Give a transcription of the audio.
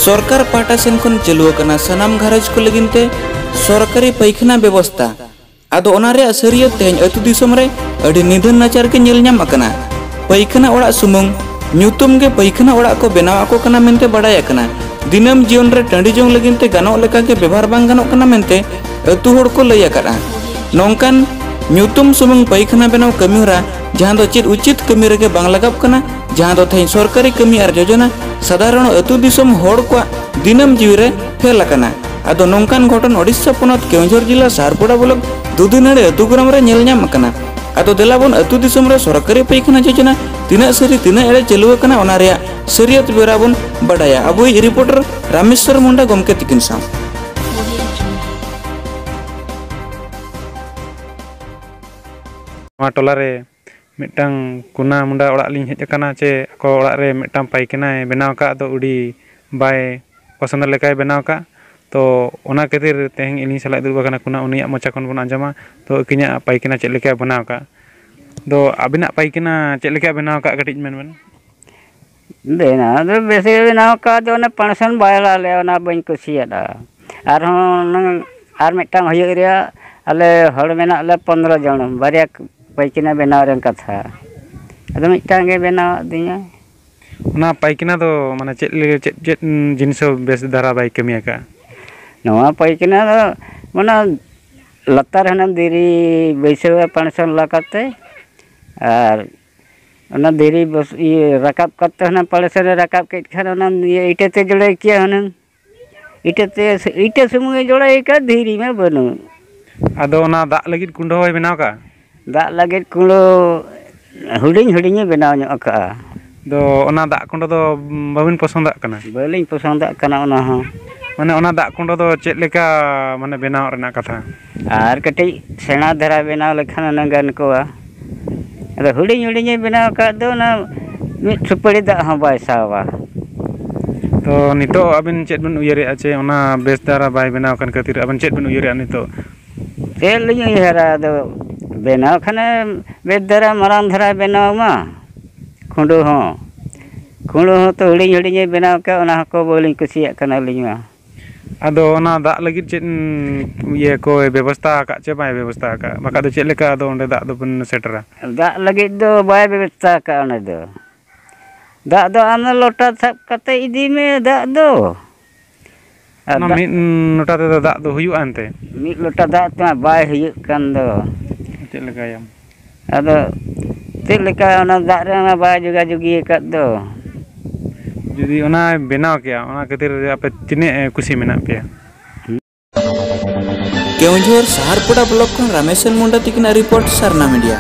सरकार पाटा सेन खन चलुआकना सनाम घारज को लगिनते सरकारी पैखाना व्यवस्था आदो ओनारे असरियत तेहन अतु दिसम रे अडी निधन नाचार के नेल नाम अकना पैखाना ओड़ा सुमुंग ᱧᱩᱛᱩᱢ गे पैखाना ओड़ा को बनाव आको कना मेनते बड़ाय अकना दिनम जीवन रे टंडी जोंग लगिनते गानो लेका के व्यवहार बांग गानो कना मेनते अतु होड़ को लय अकड़ा नोंकान ᱧᱩᱛᱩᱢ सुमुंग पैखाना बनाव कमिहरा जहां दो चेत उचित कमी रेगे बांग लगाव कना जहां दो थेन सरकारी कमी आर योजना साधारण अतु दिसम होड़ को दिनम जीव रे फेल अकना आदो नोंकान घटन ओडिशा पोनत केवंझर जिला सारपोड़ा ब्लॉक दुदुनाड़ी अतु ग्राम रे नेल नाम अकना आदो देलाबन अतु दिसम रे सरकारी पैखाना योजना तीना सरी तीना एड़े चलु अकना ओना रेया सरियत बेराबन बड़ाया अबुई रिपोर्टर रामेश्वर मुंडा गमके तिकिन साव टोला रे मिटांग कुना मुंडा ओड़ा लिंग हेज अकना चे को ओड़ा रे मिटांग पैखाना बनाव का दो उडी बाय पसंद लेकाय बनाव का तो ओना खातिर तेहन इनी सला दुब अकना कुना उनिया मचा खन बन आंजमा तो किना पैखाना चे लेका बनाव का दो अबिना पैखाना चे लेका बनाव का कटिज मेन बेना दो बेसे बनाव का दो ना पणसन बायला ले ओना बइन कुसियादा आर हन आर मिटांग होय रिया आले हड़ मेना ले 15 जन बारिया पैखाना बनाव रे कथा अदो मिटांग गे बनाव दिया ओना पैखाना दो माने चेत जिनिस बेस धारा बाय कमिया का नवा पैखाना दो माने लतार हन दिरी बैसव पणसन लाकाते आर ओना दिरी बस ये रकाब करते हन पड़से रकाब के खान ओना ये इटेते जोड़े किया हन इटे सुमुंगे जोड़े का धीरी में बनु आदो ओना दाग लगित कुंडो होय बनाव का दाग लगित कुंडो हुडिंग बनाव ᱧᱚᱜ का दो ओना दाग कुंडो दो बाबिन पसंद कना बालिन पसंद कना ओना हो माने ओना दाग कुंडो दो चेत लेका माने बनाव रेना कथा आर कटि सेना धरा बनाव लेखान ओना गान कोआ अदो हुडिंग बनाव का दो ना मिट सुपड़ी दा हो बाय सावा तो नितो अबिन चेत बन उयरे आचे ओना बेस धारा बाय बनाव कन खातिर अबिन चेत बन उयरे नितो चेत लियो हेरा दो बनाव खाने बेस धारा मरान धारा बनाव मा खुंडो हो तो हुडिंग बनाव का ओना को बोलिन कुसिया कना लिया आदो ओना दाग लगित चेत ये को व्यवस्था का चे बाय व्यवस्था का बाका दो चेत लेका दो ओंडे दाग दो बन सेटरा दाग लगित दो बाय व्यवस्था का ओने दो दाग दो आम लोटा सब कते इदी में दाग दो ओना मिट लोटा ते दाग दो हुयु आनते मिट लोटा दाग ता बाय हुयु कान दो चेत लेका याम आदो चेत लेका ओना दाग रे ना बाय जुगा जुगी का दो जुदी ओना बनाव किया ओना खातिर आपे तिने खुशी मेना पे केवंझर सारपोड़ा ब्लॉक खन रामेश्वर मुंडा तिकिना रिपोर्ट सरना मीडिया।